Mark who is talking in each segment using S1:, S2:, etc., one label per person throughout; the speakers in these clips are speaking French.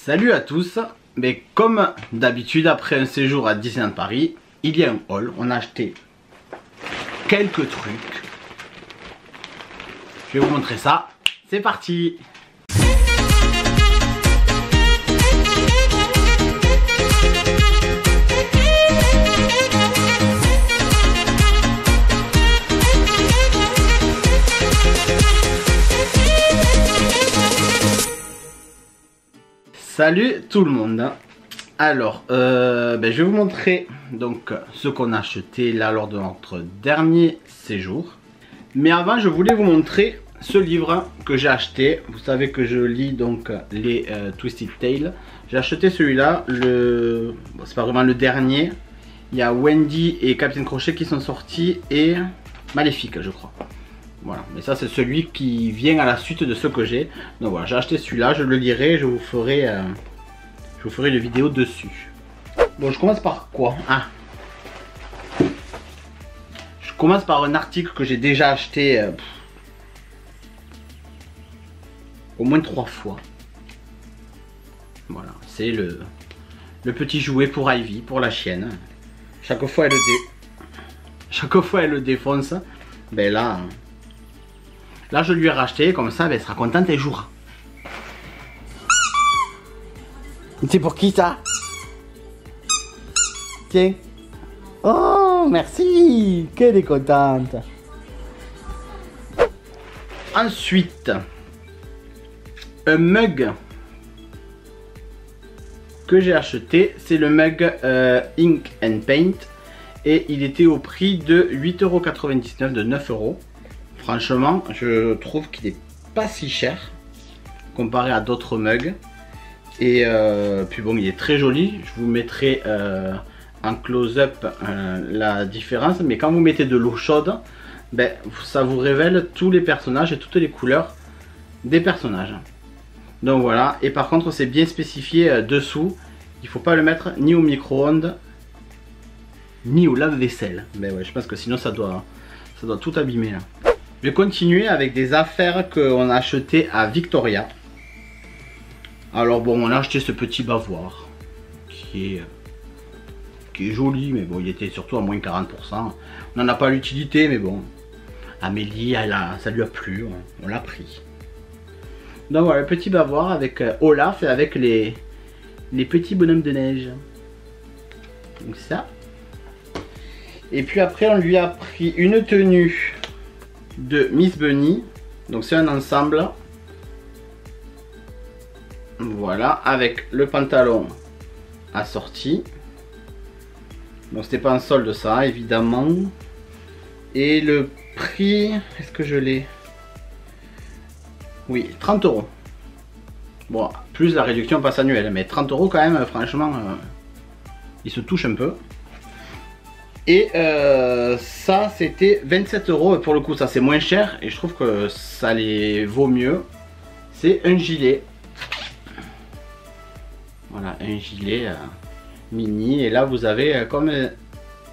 S1: Salut à tous. Mais comme d'habitude, après un séjour à Disneyland Paris, il y a un haul. On a acheté quelques trucs. Je vais vous montrer ça. C'est parti. Salut tout le monde. Alors, je vais vous montrer donc ce qu'on a acheté là lors de notre dernier séjour. Mais avant, je voulais vous montrer ce livre que j'ai acheté. Vous savez que je lis donc les Twisted Tales. J'ai acheté celui-là. Bon, c'est pas vraiment le dernier. Il y a Wendy et Captain Crochet qui sont sortis et Maléfique, je crois. Voilà, mais ça c'est celui qui vient à la suite de ce que j'ai. Donc voilà, j'ai acheté celui-là, je le lirai, je vous ferai une vidéo dessus. Bon, je commence par quoi? Je commence par un article que j'ai déjà acheté au moins 3 fois. Voilà, c'est le petit jouet pour Ivy, pour la chienne. Chaque fois elle le défonce. Ben là, je lui ai racheté, comme ça, elle sera contente, elle jouera. C'est pour qui ça? Tiens. Oh, merci. Qu'elle est contente. Ensuite, un mug que j'ai acheté. C'est le mug Ink and Paint. Et il était au prix de 8,99 €, de 9 €. Franchement, je trouve qu'il est pas si cher comparé à d'autres mugs. Et puis bon, il est très joli. Je vous mettrai en close-up la différence. Mais quand vous mettez de l'eau chaude, ben, ça vous révèle tous les personnages et toutes les couleurs des personnages. Donc voilà. Et par contre, c'est bien spécifié dessous. Il ne faut pas le mettre ni au micro-ondes ni au lave-vaisselle. Ben ouais, je pense que sinon ça doit tout abîmer là. Je vais continuer avec des affaires qu'on a achetées à Victoria. Alors bon, on a acheté ce petit bavoir qui est joli, mais bon, il était surtout à moins 40%. On n'en a pas l'utilité, mais bon, Amélie, ça lui a plu, on l'a pris. Donc voilà, le petit bavoir avec Olaf et avec les petits bonhommes de neige. Donc ça. Et puis après, on lui a pris une tenue de Miss Bunny. Donc c'est un ensemble. Voilà, avec le pantalon assorti. Donc c'était pas un solde ça, évidemment. Et le prix, est-ce que je l'ai? Oui, 30 €. Bon, plus la réduction passe annuelle, mais 30 € quand même, franchement, il se touche un peu. Et ça c'était 27 € pour le coup, ça c'est moins cher et je trouve que ça les vaut mieux. C'est un gilet. Voilà, un gilet mini et là vous avez comme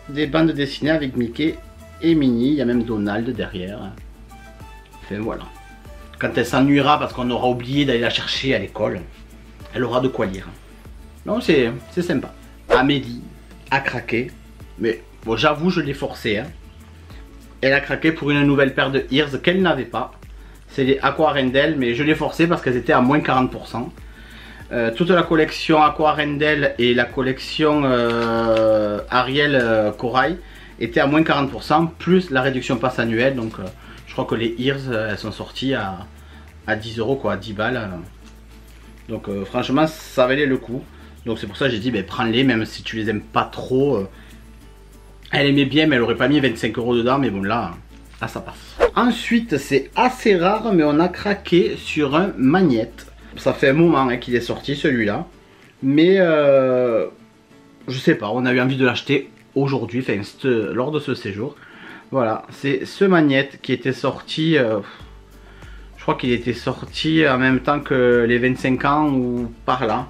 S1: des bandes dessinées avec Mickey et Minnie, il y a même Donald derrière. Enfin voilà. Quand elle s'ennuiera parce qu'on aura oublié d'aller la chercher à l'école, elle aura de quoi lire. Donc c'est sympa. Amélie a craqué, mais bon, j'avoue, je l'ai forcé. Hein. Elle a craqué pour une nouvelle paire de ears qu'elle n'avait pas. C'est les Aqua Rendel, mais je l'ai forcé parce qu'elles étaient à moins 40%. Toute la collection Aqua Rendel et la collection Ariel Corail étaient à moins 40%, plus la réduction passe annuelle. Donc je crois que les ears, elles sont sorties à 10 € quoi, à 10 balles. Donc franchement, ça valait le coup. Donc c'est pour ça que j'ai dit, ben, prends-les, même si tu les aimes pas trop. Elle aimait bien, mais elle aurait pas mis 25 € dedans, mais bon là ça passe. Ensuite, c'est assez rare, mais on a craqué sur un magnète. Ça fait un moment hein, qu'il est sorti celui-là, mais je sais pas, on a eu envie de l'acheter aujourd'hui, enfin lors de ce séjour. Voilà, c'est ce magnète qui était sorti, je crois qu'il était sorti en même temps que les 25 ans ou par là.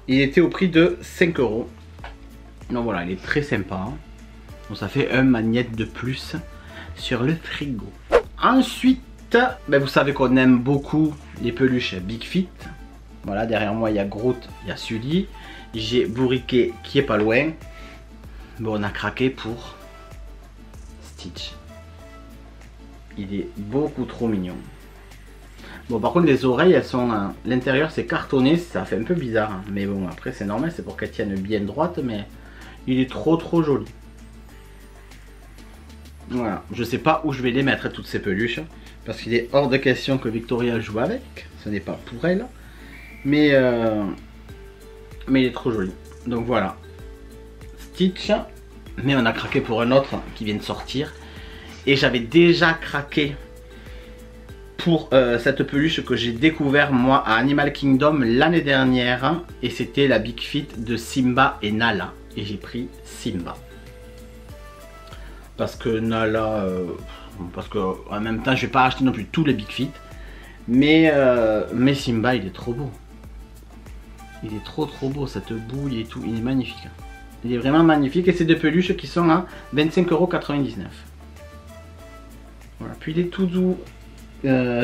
S1: Il était au prix de 5 €. Donc voilà, il est très sympa. Donc ça fait un magnète de plus sur le frigo. Ensuite, ben vous savez qu'on aime beaucoup les peluches Big Fit. Voilà, derrière moi il y a Groot, il y a Sully. J'ai Bourriquet qui est pas loin. Bon, on a craqué pour Stitch. Il est beaucoup trop mignon. Bon, par contre les oreilles, elles sont... l'intérieur c'est cartonné, ça fait un peu bizarre. Hein. Mais bon, après c'est normal, c'est pour qu'elles tiennent bien droite. Mais il est trop joli. Voilà, je sais pas où je vais les mettre toutes ces peluches. Parce qu'il est hors de question que Victoria joue avec. Ce n'est pas pour elle. Mais il est trop joli. Donc voilà. Stitch. Mais on a craqué pour un autre qui vient de sortir. Et j'avais déjà craqué pour cette peluche que j'ai découvert moi à Animal Kingdom l'année dernière. Et c'était la Big Fit de Simba et Nala. Et j'ai pris Simba. Parce que Nala... parce que en même temps je vais pas acheter non plus tous les Big Fit. Mais Simba il est trop beau. Il est trop beau, cette bouille et tout. Il est magnifique. Il est vraiment magnifique. Et c'est des peluches qui sont à 25,99 €. Voilà. Puis il est tout doux.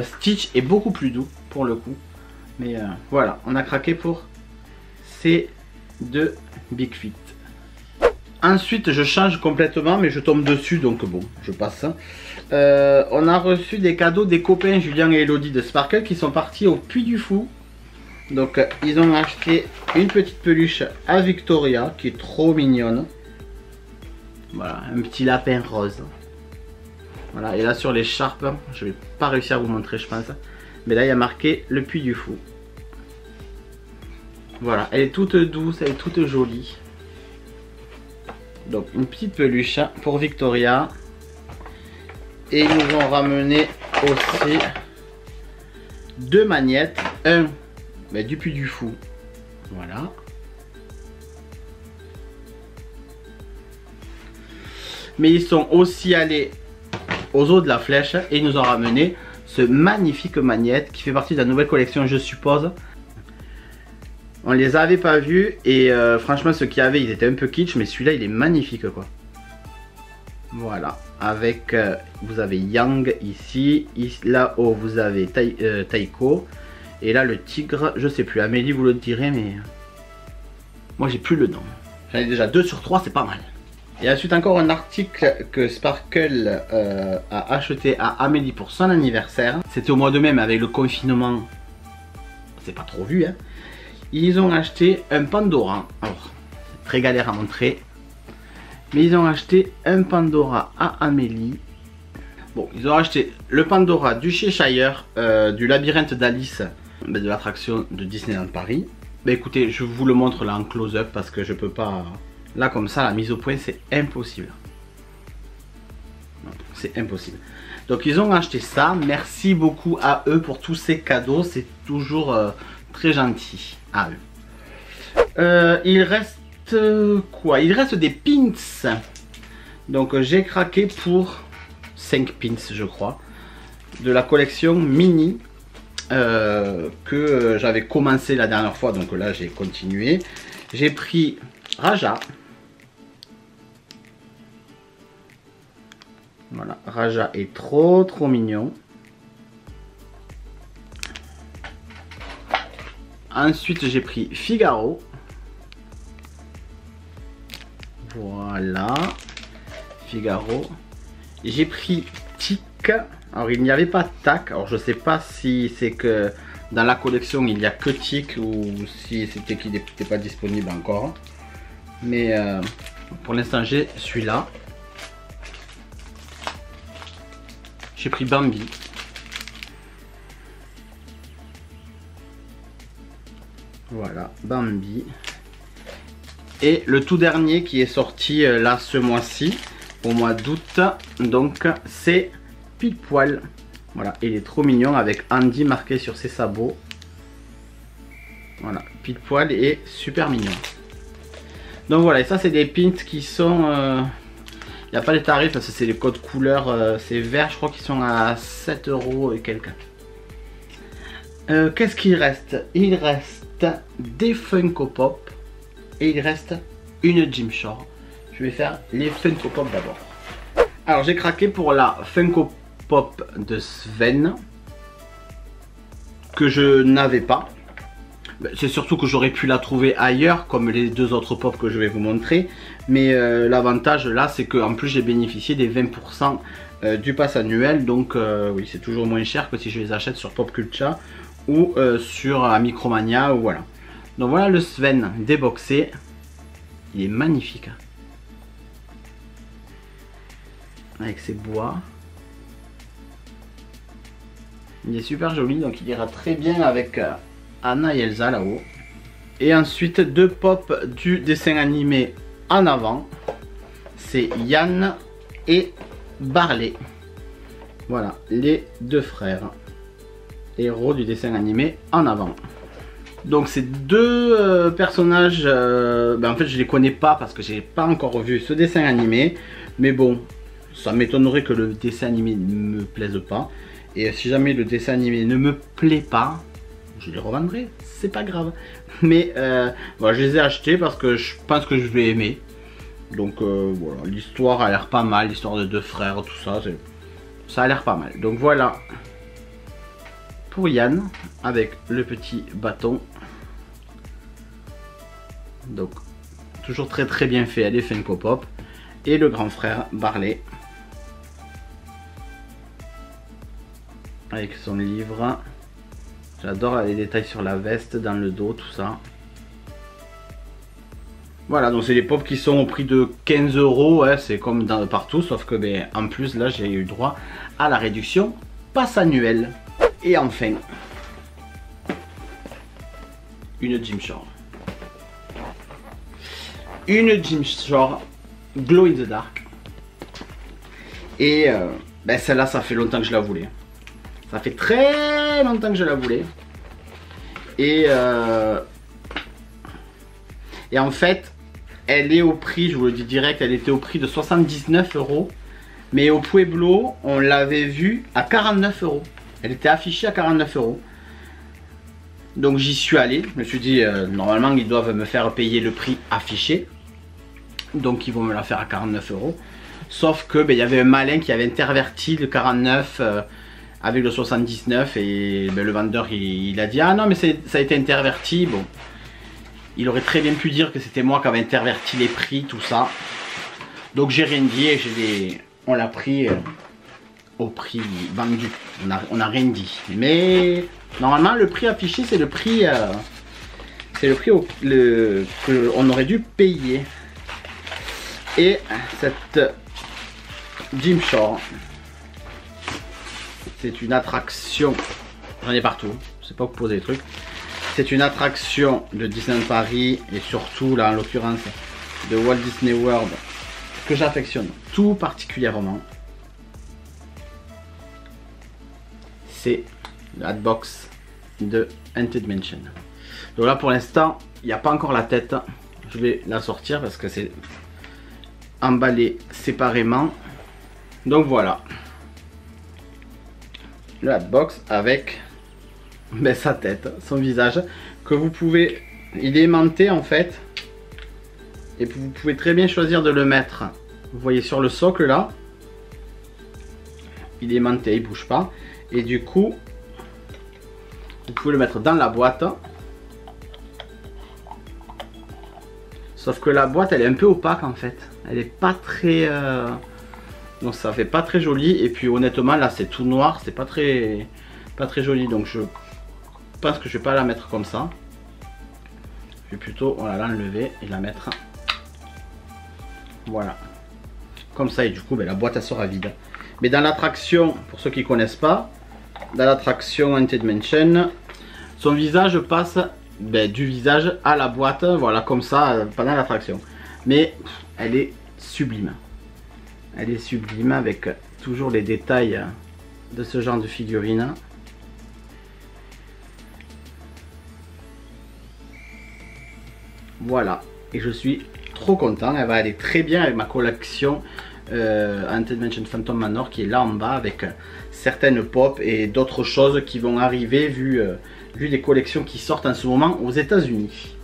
S1: Stitch est beaucoup plus doux pour le coup. Mais voilà, on a craqué pour ces deux Big Fit. Ensuite je change complètement, mais je tombe dessus, donc bon, je passe. On a reçu des cadeaux des copains Julien et Elodie de Sparkle qui sont partis au Puy du Fou. Donc ils ont acheté une petite peluche à Victoria qui est trop mignonne. Voilà, un petit lapin rose. Voilà, et là sur l'écharpe, je vais pas réussir à vous montrer je pense. Mais là il y a marqué le Puy du Fou. Voilà, elle est toute douce, elle est toute jolie. Donc une petite peluche pour Victoria. Et ils nous ont ramené aussi deux magnettes. Un du Puy du Fou. Voilà. Mais ils sont aussi allés aux eaux de la Flèche. Et ils nous ont ramené ce magnifique magnette qui fait partie de la nouvelle collection je suppose. On les avait pas vus et franchement ceux qui avaient ils étaient un peu kitsch, mais celui-là il est magnifique quoi. Voilà, avec vous avez Yang ici, là-haut vous avez Taiko et là le tigre, je sais plus, Amélie vous le direz mais moi j'ai plus le nom. J'en ai déjà 2 sur 3, c'est pas mal. Et ensuite encore un article que Sparkle a acheté à Amélie pour son anniversaire. C'était au mois de mai mais avec le confinement, c'est pas trop vu hein. Ils ont acheté un Pandora. Alors, c'est très galère à montrer. Mais ils ont acheté un Pandora à Amélie. Bon, ils ont acheté le Pandora du Cheshire, du labyrinthe d'Alice, de l'attraction de Disneyland Paris. Bah écoutez, je vous le montre là en close-up parce que je peux pas... Là comme ça, la mise au point, c'est impossible. C'est impossible. Donc ils ont acheté ça. Merci beaucoup à eux pour tous ces cadeaux. C'est toujours... très gentil à eux. Il reste quoi? Il reste des pins. Donc j'ai craqué pour 5 pins je crois. De la collection mini. Que j'avais commencé la dernière fois. Donc là j'ai continué. J'ai pris Raja. Voilà, Raja est trop mignon. Ensuite j'ai pris Figaro. Voilà. Figaro. J'ai pris Tic. Alors il n'y avait pas Tac. Alors je sais pas si c'est que dans la collection il n'y a que Tic ou si c'était qu'il n'était pas disponible encore. Mais pour l'instant j'ai celui-là. J'ai pris Bambi. Voilà, Bambi. Et le tout dernier qui est sorti là ce mois-ci, au mois d'août, donc c'est Pile Poil. Voilà, il est trop mignon avec Andy marqué sur ses sabots. Voilà, Pile Poil est super mignon. Donc voilà, et ça c'est des pins qui sont... il n'y a pas les tarifs parce que c'est les codes couleurs, c'est vert, je crois qu'ils sont à 7 € et quelques. Qu'est-ce qu'il reste? Il reste des Funko Pop et il reste une Gymshark. Je vais faire les Funko Pop d'abord. Alors j'ai craqué pour la Funko Pop de Sven que je n'avais pas. C'est surtout que j'aurais pu la trouver ailleurs, comme les deux autres pop que je vais vous montrer. Mais l'avantage là, c'est qu'en plus j'ai bénéficié des 20% du pass annuel. Donc oui, c'est toujours moins cher que si je les achète sur Pop Culture ou sur Micromania ou voilà. Donc voilà le Sven déboxé. Il est magnifique. Avec ses bois. Il est super joli, donc il ira très bien avec Anna et Elsa là-haut. Et ensuite deux pops du dessin animé en avant. C'est Yann et Barley. Voilà, les deux frères. Héros du dessin animé en avant. Donc ces deux personnages, en fait je les connais pas parce que j'ai pas encore vu ce dessin animé. Mais bon, ça m'étonnerait que le dessin animé ne me plaise pas. Et si jamais le dessin animé ne me plaît pas, je les revendrai, c'est pas grave. Mais voilà, je les ai achetés parce que je pense que je vais aimer. Donc voilà, l'histoire a l'air pas mal, l'histoire de deux frères, tout ça, ça a l'air pas mal. Donc voilà pour Yann avec le petit bâton. Donc toujours très bien fait, elle est Funko Pop. Et le grand frère Barley avec son livre. J'adore les détails sur la veste, dans le dos, tout ça. Voilà, donc c'est les pops qui sont au prix de 15 €, hein, c'est comme partout, sauf que en plus là j'ai eu droit à la réduction passe annuelle. Et enfin, une Gymshark. Une Gymshark Glow in the Dark. Et celle-là, ça fait longtemps que je la voulais. Ça fait très longtemps que je la voulais. Et en fait, elle est au prix, je vous le dis direct, elle était au prix de 79 €. Mais au Pueblo, on l'avait vue à 49 €. Elle était affichée à 49 €. Donc j'y suis allé. Je me suis dit, normalement, ils doivent me faire payer le prix affiché. Donc ils vont me la faire à 49 €. Sauf que il y avait un malin qui avait interverti le 49 avec le 79 et le vendeur il a dit ah non mais ça a été interverti. Bon, il aurait très bien pu dire que c'était moi qui avais interverti les prix, tout ça. Donc j'ai rien dit et on l'a pris au prix vendu. On a rien dit. Mais normalement le prix affiché c'est le prix que on aurait dû payer. Et cette Gymshark, c'est une attraction, j'en ai partout, je sais pas où poser les trucs. C'est une attraction de Disneyland Paris et surtout là en l'occurrence de Walt Disney World que j'affectionne tout particulièrement. C'est la Hatbox de Haunted Mansion. Donc là pour l'instant il n'y a pas encore la tête, je vais la sortir parce que c'est emballé séparément. Donc voilà le Hatbox avec sa tête, son visage que vous pouvez, il est aimanté en fait et vous pouvez très bien choisir de le mettre, vous voyez sur le socle là, il est aimanté, il bouge pas et du coup vous pouvez le mettre dans la boîte. Sauf que la boîte elle est un peu opaque en fait. Elle est pas très... Donc ça fait pas très joli. Et puis honnêtement là c'est tout noir. C'est pas très joli. Donc je pense que je vais pas la mettre comme ça. Je vais plutôt l'enlever et la mettre. Voilà. Comme ça et du coup la boîte elle sera vide. Mais dans l'attraction, pour ceux qui connaissent pas, dans l'attraction Haunted Mansion, son visage passe... du visage à la boîte, voilà comme ça pendant l'attraction. Mais elle est sublime. Elle est sublime avec toujours les détails de ce genre de figurine. Voilà. Et je suis trop content. Elle va aller très bien avec ma collection Haunted Mansion Phantom Manor qui est là en bas avec certaines pop et d'autres choses qui vont arriver vu les collections qui sortent en ce moment aux États-Unis.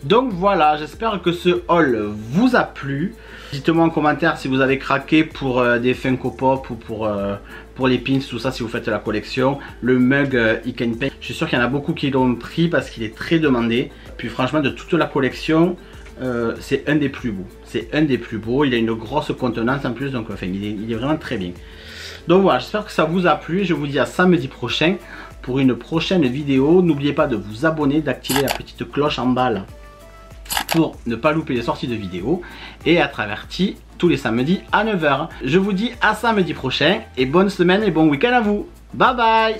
S1: Donc voilà, j'espère que ce haul vous a plu. Dites-moi en commentaire si vous avez craqué pour des Funko Pop ou pour les pins, tout ça si vous faites la collection. Le mug Ink and Paint, je suis sûr qu'il y en a beaucoup qui l'ont pris parce qu'il est très demandé. Puis franchement de toute la collection, c'est un des plus beaux. C'est un des plus beaux, il a une grosse contenance en plus, donc enfin, il est vraiment très bien. Donc voilà, j'espère que ça vous a plu. Je vous dis à samedi prochain pour une prochaine vidéo. N'oubliez pas de vous abonner, d'activer la petite cloche en bas là, pour ne pas louper les sorties de vidéos et être averti tous les samedis à 9 h. Je vous dis à samedi prochain et bonne semaine et bon week-end à vous. Bye bye.